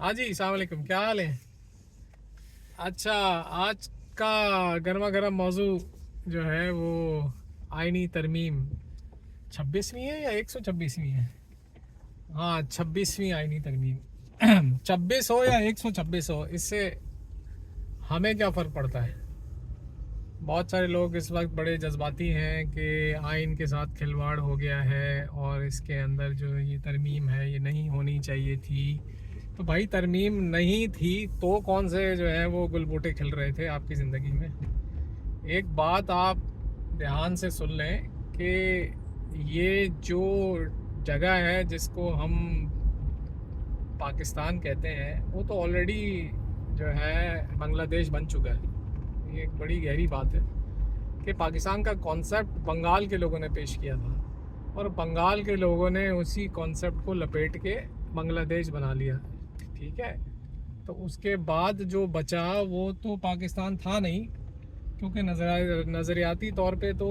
हाँ जी, अस्सलाम वालेकुम, क्या हाल है। अच्छा, आज का गर्मा गर्म मौजू जो है वो आईनी तरमीम 26वीं है या 126वीं है। हाँ, 26वीं आईनी तरमीम 26 हो या 126 हो, इससे हमें क्या फ़र्क पड़ता है। बहुत सारे लोग इस वक्त बड़े जज्बाती हैं कि आइन के साथ खिलवाड़ हो गया है और इसके अंदर जो ये तरमीम है ये नहीं होनी चाहिए थी। तो भाई, तरमीम नहीं थी तो कौन से जो है वो गुलबूटे खिल रहे थे आपकी ज़िंदगी में। एक बात आप ध्यान से सुन लें कि ये जो जगह है जिसको हम पाकिस्तान कहते हैं वो तो ऑलरेडी जो है बांग्लादेश बन चुका है। ये एक बड़ी गहरी बात है कि पाकिस्तान का कॉन्सेप्ट बंगाल के लोगों ने पेश किया था और बंगाल के लोगों ने उसी कॉन्सेप्ट को लपेट के बांग्लादेश बना लिया। ठीक है, तो उसके बाद जो बचा वो तो पाकिस्तान था नहीं, क्योंकि नज़रियाती तौर पे तो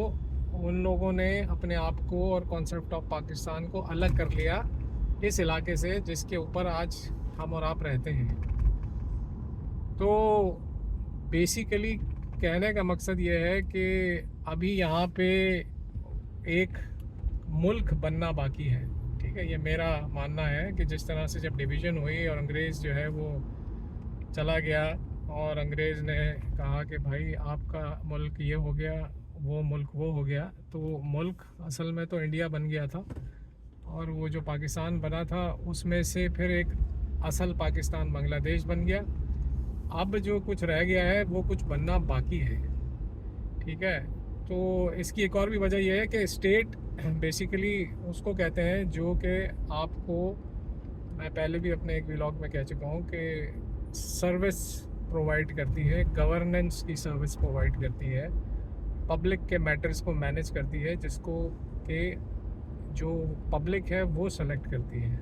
उन लोगों ने अपने आप को और कॉन्सेप्ट ऑफ पाकिस्तान को अलग कर लिया इस इलाके से जिसके ऊपर आज हम और आप रहते हैं। तो बेसिकली कहने का मकसद ये है कि अभी यहाँ पे एक मुल्क बनना बाकी है। ठीक है, ये मेरा मानना है कि जिस तरह से जब डिवीज़न हुई और अंग्रेज़ जो है वो चला गया और अंग्रेज़ ने कहा कि भाई आपका मुल्क ये हो गया, वो मुल्क वो हो गया, तो मुल्क असल में तो इंडिया बन गया था और वो जो पाकिस्तान बना था उसमें से फिर एक असल पाकिस्तान बांग्लादेश बन गया। अब जो कुछ रह गया है वो कुछ बनना बाकी है। ठीक है, तो इसकी एक और भी वजह यह है कि स्टेट बेसिकली उसको कहते हैं जो कि आपको, मैं पहले भी अपने एक व्लॉग में कह चुका हूँ कि सर्विस प्रोवाइड करती है, गवर्नेंस की सर्विस प्रोवाइड करती है, पब्लिक के मैटर्स को मैनेज करती है, जिसको कि जो पब्लिक है वो सेलेक्ट करती है।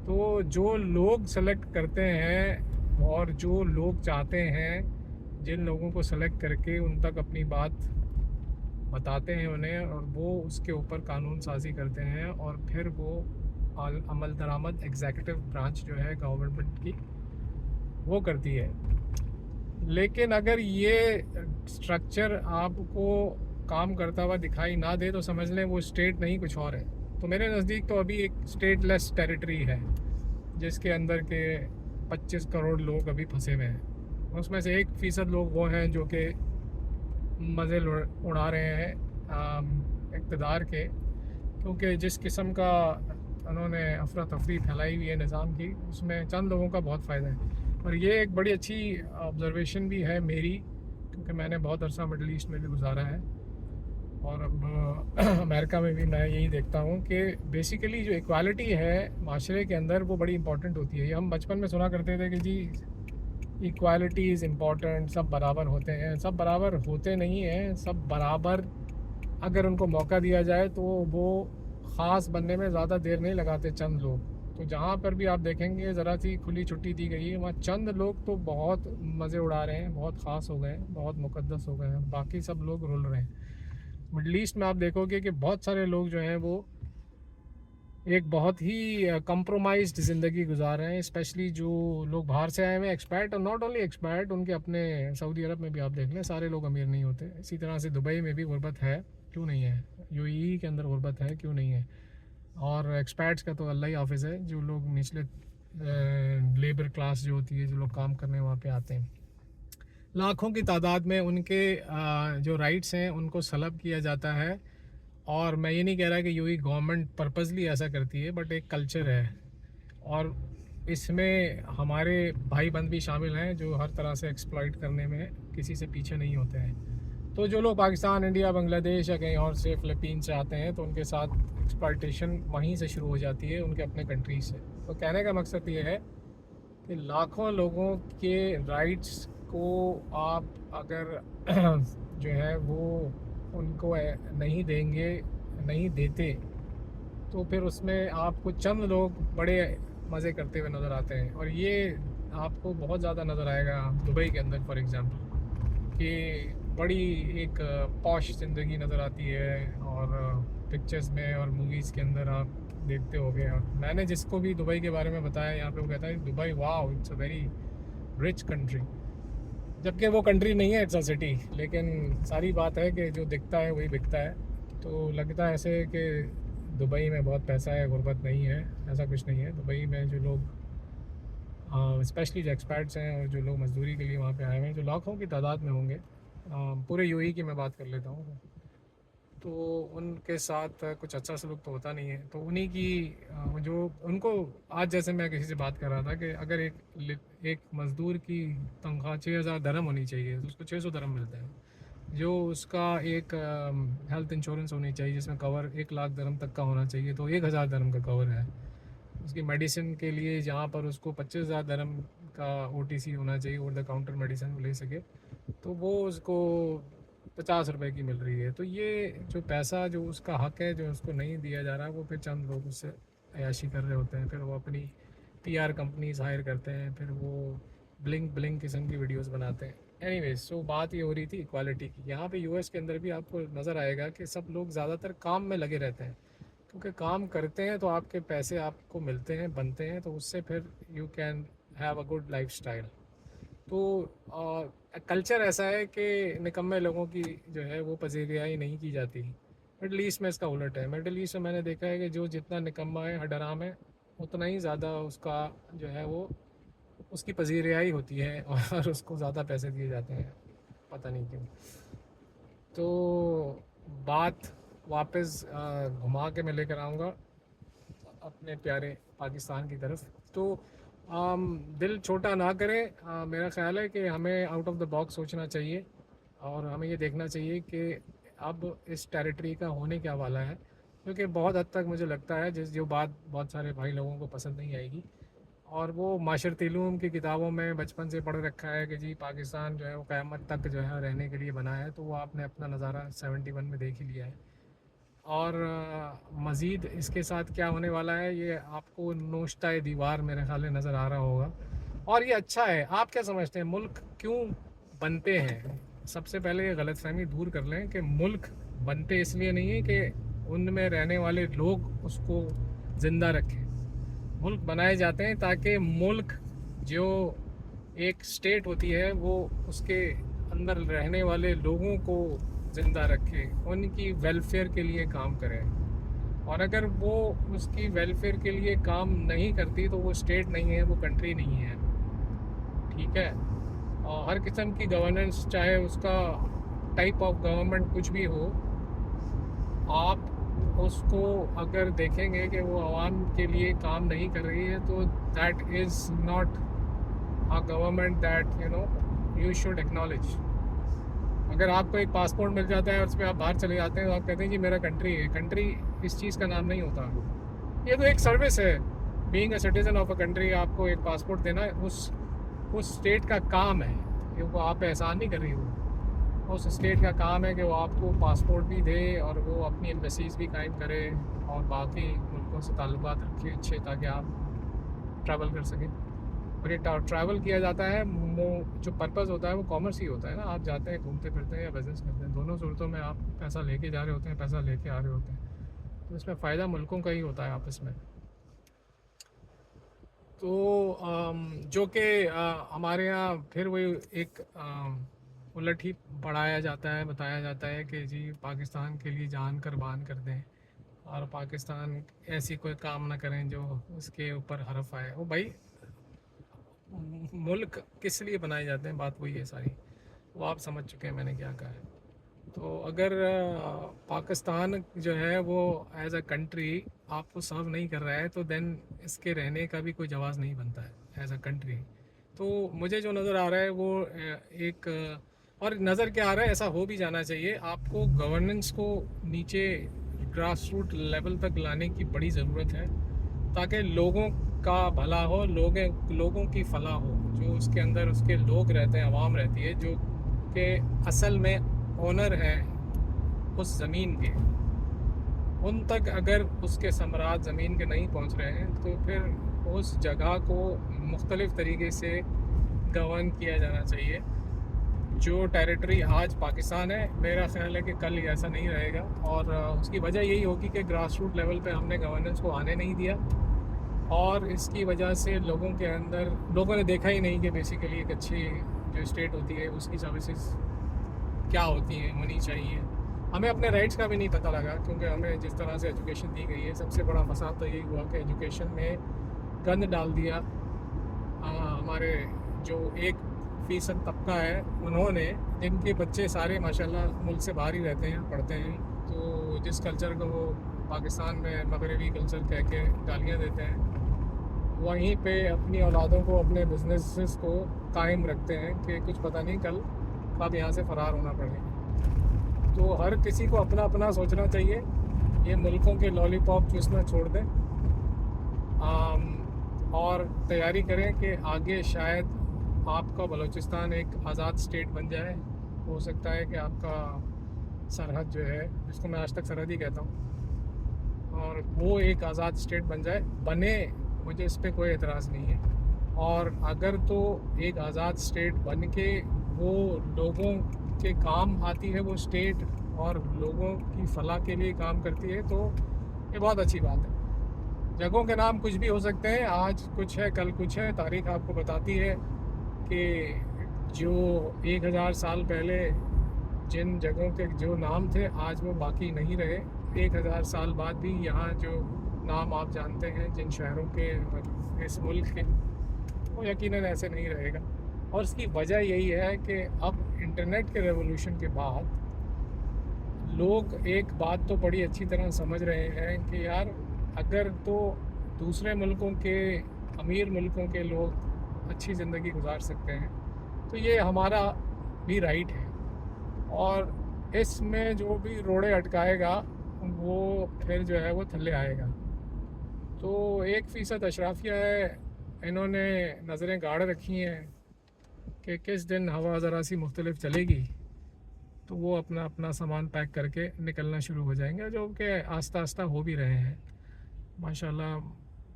तो जो लोग सेलेक्ट करते हैं और जो लोग चाहते हैं जिन लोगों को सेलेक्ट करके उन तक अपनी बात बताते हैं उन्हें, और वो उसके ऊपर कानून साजी करते हैं और फिर वो अमल दरामद एग्जीक्यूटिव ब्रांच जो है गवर्नमेंट की वो करती है। लेकिन अगर ये स्ट्रक्चर आपको काम करता हुआ दिखाई ना दे तो समझ लें वो स्टेट नहीं कुछ और है। तो मेरे नज़दीक तो अभी एक स्टेटलेस टेरिटरी है जिसके अंदर के 25 करोड़ लोग अभी फंसे हुए हैं। उसमें से 1% लोग वो हैं जो कि मज़े उड़ा रहे हैं इक़्तिदार के, क्योंकि जिस किस्म का उन्होंने अफरा तफरी फैलाई हुई है निज़ाम की, उसमें चंद लोगों का बहुत फ़ायदा है। और ये एक बड़ी अच्छी ऑब्ज़र्वेशन भी है मेरी, क्योंकि मैंने बहुत अरसा मिडल ईस्ट में भी गुजारा है और अब अमेरिका में भी मैं यही देखता हूँ कि बेसिकली जो इक्वालिटी है माशरे के अंदर वो बड़ी इंपॉर्टेंट होती है। ये हम बचपन में सुना करते थे कि जी इक्वालिटी इज़ इम्पॉर्टेंट, सब बराबर होते हैं। सब बराबर होते नहीं हैं। सब बराबर अगर उनको मौका दिया जाए तो वो ख़ास बनने में ज़्यादा देर नहीं लगाते चंद लोग। तो जहाँ पर भी आप देखेंगे ज़रा सी खुली छुट्टी दी गई है, वहाँ चंद लोग तो बहुत मज़े उड़ा रहे हैं, बहुत ख़ास हो गए हैं, बहुत मुक़द्दस हो गए हैं, बाकी सब लोग रुल रहे हैं। मिडल ईस्ट में आप देखोगे कि बहुत सारे लोग जो हैं वो एक बहुत ही कंप्रोमाइज्ड ज़िंदगी गुजार रहे हैं, स्पेशली जो लोग बाहर से आए हुए हैं, एक्सपैट, और नॉट ओनली एक्सपैट, उनके अपने सऊदी अरब में भी आप देख लें सारे लोग अमीर नहीं होते। इसी तरह से दुबई में भी गुर्बत है, क्यों नहीं है। यूएई के अंदर गुर्बत है, क्यों नहीं है। और एक्सपैट्स का तो अल्लाह ही हाफिज़ है, जो लोग निचले लेबर क्लास जो होती है, जो लोग काम करने वहाँ पे आते हैं, लाखों की तादाद में उनके जो राइट्स हैं उनको सलब किया जाता है। और मैं ये नहीं कह रहा कि यूएई गवर्नमेंट पर्पसली ऐसा करती है, बट एक कल्चर है और इसमें हमारे भाई बंद भी शामिल हैं जो हर तरह से एक्सप्लॉइट करने में किसी से पीछे नहीं होते हैं। तो जो लोग पाकिस्तान, इंडिया, बांग्लादेश या कहीं और से, फ़िलिपीन से आते हैं तो उनके साथ एक्सप्लॉइटेशन वहीं से शुरू हो जाती है, उनके अपने कंट्री से। तो कहने का मकसद ये है कि लाखों लोगों के राइट्स को आप अगर जो है वो उनको नहीं देंगे, नहीं देते, तो फिर उसमें आपको चंद लोग बड़े मज़े करते हुए नज़र आते हैं। और ये आपको बहुत ज़्यादा नज़र आएगा दुबई के अंदर फॉर एग्ज़ाम्पल, कि बड़ी एक पॉश ज़िंदगी नज़र आती है और पिक्चर्स में और मूवीज़ के अंदर आप देखते होगे। और मैंने जिसको भी दुबई के बारे में बताया, यहाँ पे वो कहता है Dubai wow it's a very rich country, जबकि वो कंट्री नहीं है, इट्स अ सिटी। लेकिन सारी बात है कि जो दिखता है वही बिकता है। तो लगता है ऐसे कि दुबई में बहुत पैसा है, गुर्बत नहीं है। ऐसा कुछ नहीं है। दुबई में जो लोग स्पेशली जो एक्सपर्ट्स हैं और जो लोग मजदूरी के लिए वहाँ पे आए हुए हैं, जो लाखों की तादाद में होंगे, पूरे यूएई की मैं बात कर लेता हूँ, तो उनके साथ कुछ अच्छा सलूक तो होता नहीं है। तो उन्हीं की जो उनको, आज जैसे मैं किसी से बात कर रहा था कि अगर एक मज़दूर की तनख्वाह 6,000 दरम होनी चाहिए तो उसको 600 दरम मिलता है। जो उसका एक हेल्थ इंश्योरेंस होनी चाहिए जिसमें कवर 1 लाख दरम तक का होना चाहिए, तो 1,000 दरम का कवर है। उसकी मेडिसिन के लिए जहाँ पर उसको 25,000 दरम का ओटीसी होना चाहिए, ओवर द काउंटर मेडिसिन वो ले सके, तो वो उसको 50 रुपए की मिल रही है। तो ये जो पैसा जो उसका हक है जो उसको नहीं दिया जा रहा है, वो फिर चंद लोग उससे अयाशी कर रहे होते हैं। फिर वो अपनी पीआर कंपनीज हायर करते हैं, फिर वो ब्लिंक ब्लिंक किस्म की वीडियोस बनाते हैं। एनीवेज, सो बात ये हो रही थी इक्वालिटी की। यहाँ पे यूएस के अंदर भी आपको नज़र आएगा कि सब लोग ज़्यादातर काम में लगे रहते हैं, क्योंकि काम करते हैं तो आपके पैसे आपको मिलते हैं, बनते हैं, तो उससे फिर you can have a good life style. तो कल्चर ऐसा है कि निकम्मे लोगों की जो है वो पजीराई नहीं की जाती। मिडल ईस्ट में इसका उलट है। मिडल ईस्ट में मैंने देखा है कि जो जितना निकम्मा है, हडराम है, उतना ही ज़्यादा उसका जो है वो उसकी पजीराई होती है और उसको ज़्यादा पैसे दिए जाते हैं, पता नहीं क्यों। तो बात वापस घुमा के मैं लेकर आऊँगा अपने प्यारे पाकिस्तान की तरफ। तो दिल छोटा ना करें। मेरा ख़्याल है कि हमें आउट ऑफ द बॉक्स सोचना चाहिए और हमें ये देखना चाहिए कि अब इस टेरिटरी का होने क्या वाला है, क्योंकि बहुत हद तक मुझे लगता है जो बात बहुत सारे भाई लोगों को पसंद नहीं आएगी, और वो माशरती इल्म की किताबों में बचपन से पढ़ रखा है कि जी पाकिस्तान जो है वो क़यामत तक जो है रहने के लिए बना है, तो वो आपने अपना नज़ारा 71 में देख ही लिया है। और मज़ीद इसके साथ क्या होने वाला है ये आपको नोश्ता दीवार मेरे ख्याल में नज़र आ रहा होगा। और ये अच्छा है। आप क्या समझते हैं मुल्क क्यों बनते हैं? सबसे पहले ये गलतफहमी दूर कर लें कि मुल्क बनते इसलिए नहीं है कि उनमें रहने वाले लोग उसको ज़िंदा रखें। मुल्क बनाए जाते हैं ताकि मुल्क जो एक स्टेट होती है वो उसके अंदर रहने वाले लोगों को ज़िंदा रखे, उनकी वेलफेयर के लिए काम करे। और अगर वो उसकी वेलफेयर के लिए काम नहीं करती तो वो स्टेट नहीं है, वो कंट्री नहीं है। ठीक है। और हर किस्म की गवर्नेंस, चाहे उसका टाइप ऑफ गवर्नमेंट कुछ भी हो, आप उसको अगर देखेंगे कि वो आवाम के लिए काम नहीं कर रही है, तो that is not a government that you should acknowledge. अगर आपको एक पासपोर्ट मिल जाता है और उस पर आप बाहर चले जाते हैं तो आप कहते हैं जी मेरा कंट्री है। कंट्री इस चीज़ का नाम नहीं होता। ये तो एक सर्विस है। Being a citizen of a country, आपको एक पासपोर्ट देना उस स्टेट का काम है। ये वो आप एहसान नहीं कर रही हो, उस स्टेट का काम है कि वो आपको पासपोर्ट भी दे और वो अपनी एम्बेसीज भी कायम करे और बाकी मुल्कों से ताल्लुकात रखे अच्छे, ताकि आप ट्रैवल कर सकें। और ये ट्रैवल किया जाता है, जो पर्पज़ होता है वो कॉमर्स ही होता है ना। आप जाते हैं, घूमते फिरते हैं या बिज़नेस करते हैं, दोनों सूरतों में आप पैसा लेके जा रहे होते हैं, पैसा लेके आ रहे होते हैं। तो इसमें फ़ायदा मुल्कों का ही होता है आपस में। तो जो कि हमारे यहाँ फिर वही एक उलट ही पढ़ाया जाता है, बताया जाता है कि जी पाकिस्तान के लिए जान कुर्बान कर दें और पाकिस्तान ऐसी कोई काम ना करें जो उसके ऊपर हरफ आए। वो भाई मुल्क किस लिए बनाए जाते हैं, बात वही है सारी। वो आप समझ चुके हैं मैंने क्या कहा है। तो अगर पाकिस्तान जो है वो एज अ कंट्री आपको सर्व नहीं कर रहा है, तो देन इसके रहने का भी कोई जवाज़ नहीं बनता है एज अ कंट्री। तो मुझे जो नज़र आ रहा है वो एक और नज़र क्या आ रहा है, ऐसा हो भी जाना चाहिए। आपको गवर्नेंस को नीचे ग्रास रूट लेवल तक लाने की बड़ी ज़रूरत है, ताकि लोगों का भला हो, लोगों की फलाह हो। जो उसके अंदर उसके लोग रहते हैं, आवाम रहती है, जो कि असल में ओनर है उस ज़मीन के, उन तक अगर उसके समरात ज़मीन के नहीं पहुंच रहे हैं, तो फिर उस जगह को मुख्तलिफ़ तरीके से गवर्न किया जाना चाहिए। जो टेरिटरी आज पाकिस्तान है, मेरा ख्याल है कि कल ऐसा नहीं रहेगा। और उसकी वजह यही होगी कि ग्रास रूट लेवल पे हमने गवर्नेंस को आने नहीं दिया, और इसकी वजह से लोगों के अंदर, लोगों ने देखा ही नहीं कि बेसिकली एक अच्छी जो स्टेट होती है उसकी सर्विसेज क्या होती हैं, होनी चाहिए। हमें अपने राइट्स का भी नहीं पता लगा, क्योंकि हमें जिस तरह से एजुकेशन दी गई है, सबसे बड़ा फसाद तो यही हुआ कि एजुकेशन में गंद डाल दिया। हमारे जो 1% तबका है, उन्होंने, जिनके बच्चे सारे माशाल्लाह मुल्क से बाहर ही रहते हैं, पढ़ते हैं, तो जिस कल्चर को वो पाकिस्तान में मगरबी कल्चर कह के गालियाँ देते हैं, वहीं पे अपनी औलादों को, अपने बिजनेसेस को कायम रखते हैं कि कुछ पता नहीं कल कब यहाँ से फ़रार होना पड़े। तो हर किसी को अपना अपना सोचना चाहिए, ये मुल्कों के लॉलीपॉप चूसना छोड़ दें, और तैयारी करें कि आगे शायद आपका बलूचिस्तान एक आज़ाद स्टेट बन जाए। हो सकता है कि आपका सरहद जो है, जिसको मैं आज तक सरहद ही कहता हूँ, और वो एक आज़ाद स्टेट बन जाए, बने, मुझे इस पर कोई एतराज़ नहीं है। और अगर तो एक आज़ाद स्टेट बन के वो लोगों के काम आती है वो स्टेट, और लोगों की फलाह के लिए काम करती है, तो ये बहुत अच्छी बात है। जगहों के नाम कुछ भी हो सकते हैं, आज कुछ है कल कुछ है। तारीख़ आपको बताती है कि जो 1000 साल पहले जिन जगहों के जो नाम थे, आज वो बाकी नहीं रहे। 1000 साल बाद भी यहाँ जो नाम आप जानते हैं जिन शहरों के, इस मुल्क के, वो यकीनन ऐसे नहीं रहेगा। और इसकी वजह यही है कि अब इंटरनेट के रेवोल्यूशन के बाद लोग एक बात तो बड़ी अच्छी तरह समझ रहे हैं कि यार, अगर तो दूसरे मुल्कों के, अमीर मुल्कों के लोग अच्छी ज़िंदगी गुजार सकते हैं, तो ये हमारा भी राइट है। और इसमें जो भी रोड़े अटकाएगा वो फिर जो है वो थल्ले आएगा। तो 1% अशराफिया है, इन्होंने नज़रें गाड़ रखी हैं कि किस दिन हवा ज़रा सी मुख्तलिफ चलेगी तो वो अपना अपना सामान पैक करके निकलना शुरू हो जाएंगे, जो कि आस्ता आस्ता हो भी रहे हैं माशाल्लाह।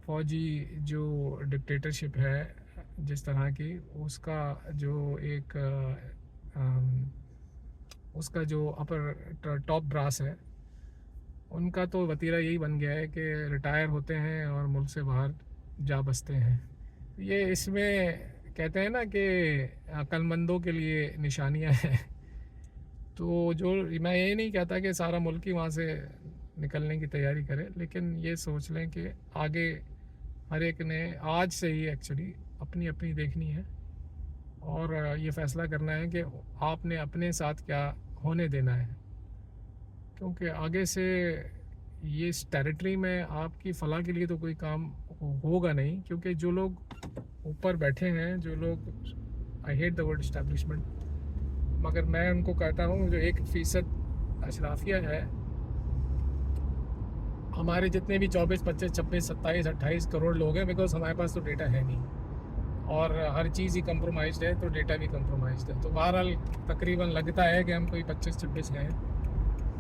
फ़ौजी जो डिक्टेटरशिप है जिस तरह की, उसका जो एक उसका जो अपर टॉप ब्रास है, उनका तो वतीरा यही बन गया है कि रिटायर होते हैं और मुल्क से बाहर जा बसते हैं। ये इसमें कहते हैं ना कि अक्लमंदों के लिए निशानियां हैं। तो जो, मैं ये नहीं कहता कि सारा मुल्क ही वहाँ से निकलने की तैयारी करे, लेकिन ये सोच लें कि आगे हर एक ने आज से ही एक्चुअली अपनी अपनी देखनी है, और ये फ़ैसला करना है कि आपने अपने साथ क्या होने देना है। क्योंकि आगे से ये इस टेरिटरी में आपकी फ़लाह के लिए तो कोई काम होगा नहीं, क्योंकि जो लोग ऊपर बैठे हैं, जो लोग, I hate the word establishment, मगर मैं उनको कहता हूँ, जो 1% अशराफिया है, हमारे जितने भी 24, 25, 26, 27, 28 करोड़ लोग हैं, बिकॉज हमारे पास तो डेटा है नहीं, और हर चीज़ ही कंप्रोमाइज़्ड है, तो डेटा भी कंप्रोमाइज़्ड है। तो बहरहाल तकरीबन लगता है कि हम कोई 25-26 हैं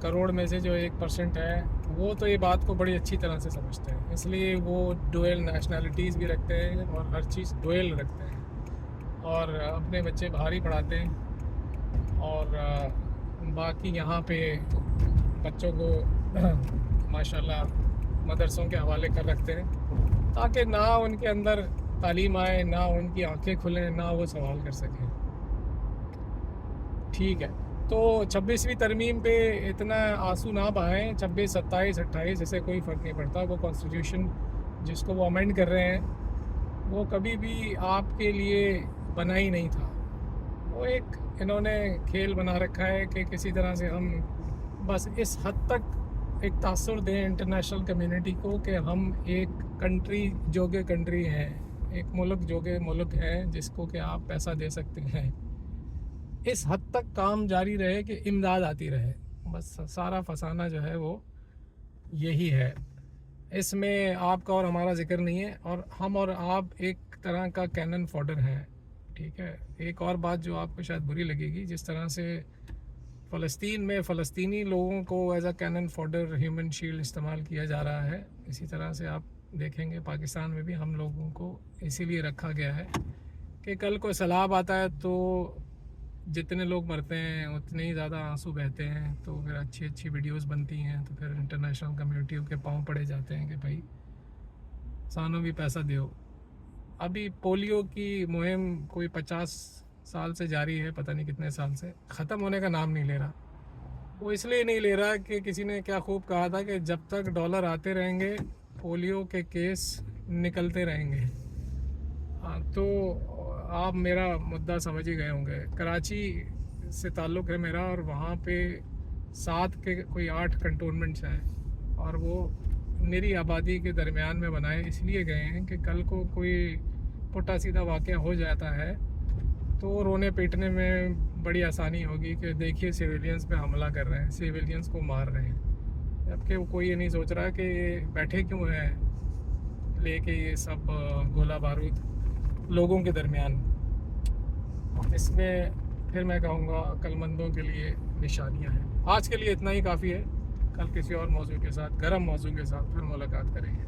करोड़ में से। जो 1% है वो तो ये बात को बड़ी अच्छी तरह से समझते हैं, इसलिए वो डुअल नेशनलिटीज़ भी रखते हैं और हर चीज़ डुअल रखते हैं, और अपने बच्चे बाहर ही पढ़ाते हैं, और बाकी यहाँ पे बच्चों को माशाल्लाह मदरसों के हवाले कर रखते हैं, ताकि ना उनके अंदर तालीम आए, ना उनकी आंखें खुलें, ना वो सवाल कर सकें। ठीक है, तो 26वीं तरमीम पे इतना आंसू ना बहाएं। 26, 27, 28 इससे कोई फ़र्क नहीं पड़ता। वो कॉन्स्टिट्यूशन जिसको वो अमेंड कर रहे हैं, वो कभी भी आपके लिए बना ही नहीं था। वो एक इन्होंने खेल बना रखा है कि किसी तरह से हम बस इस हद तक एक तासुर दें इंटरनेशनल कम्युनिटी को कि हम एक कंट्री जोगे कंट्री हैं, एक मुल्क जोगे मुल्क है जिसको कि आप पैसा दे सकते हैं। इस हद तक काम जारी रहे कि इमदाद आती रहे, बस सारा फसाना जो है वो यही है। इसमें आपका और हमारा जिक्र नहीं है, और हम और आप एक तरह का कैनन फॉडर हैं। ठीक है, एक और बात जो आपको शायद बुरी लगेगी, जिस तरह से फ़लस्तीन में फ़लस्तीनी लोगों को as a cannon fodder, human shield इस्तेमाल किया जा रहा है, इसी तरह से आप देखेंगे पाकिस्तान में भी हम लोगों को इसीलिए रखा गया है कि कल को सैलाब आता है तो जितने लोग मरते हैं उतने ही ज़्यादा आंसू बहते हैं, तो फिर अच्छी अच्छी वीडियोस बनती हैं, तो फिर इंटरनेशनल कम्युनिटी के पांव पड़े जाते हैं कि भाई किसानों भी पैसा दो। अभी पोलियो की मुहिम कोई 50 साल से जारी है, पता नहीं कितने साल से, ख़त्म होने का नाम नहीं ले रहा। वो इसलिए नहीं ले रहा कि किसी ने क्या खूब कहा था कि जब तक डॉलर आते रहेंगे पोलियो के केस निकलते रहेंगे। हाँ, तो आप मेरा मुद्दा समझ ही गए होंगे। कराची से ताल्लुक़ है मेरा, और वहाँ पे 7 के कोई 8 कंटोनमेंट्स हैं, और वो मेरी आबादी के दरमियान में बनाए इसलिए गए हैं कि कल को कोई पुट्ठा सीधा वाक़या हो जाता है तो रोने पीटने में बड़ी आसानी होगी कि देखिए सिविलियंस पे हमला कर रहे हैं, सिविलियंस को मार रहे हैं, जबकि वो कोई ये नहीं सोच रहा कि बैठे क्यों हैं लेके ये सब गोला बारूद लोगों के दरमियान। इसमें फिर मैं कहूँगा अक्लमंदों के लिए निशानियाँ हैं। आज के लिए इतना ही काफ़ी है। कल किसी और मौजू के साथ, गर्म मौजू के साथ फिर मुलाकात करेंगे।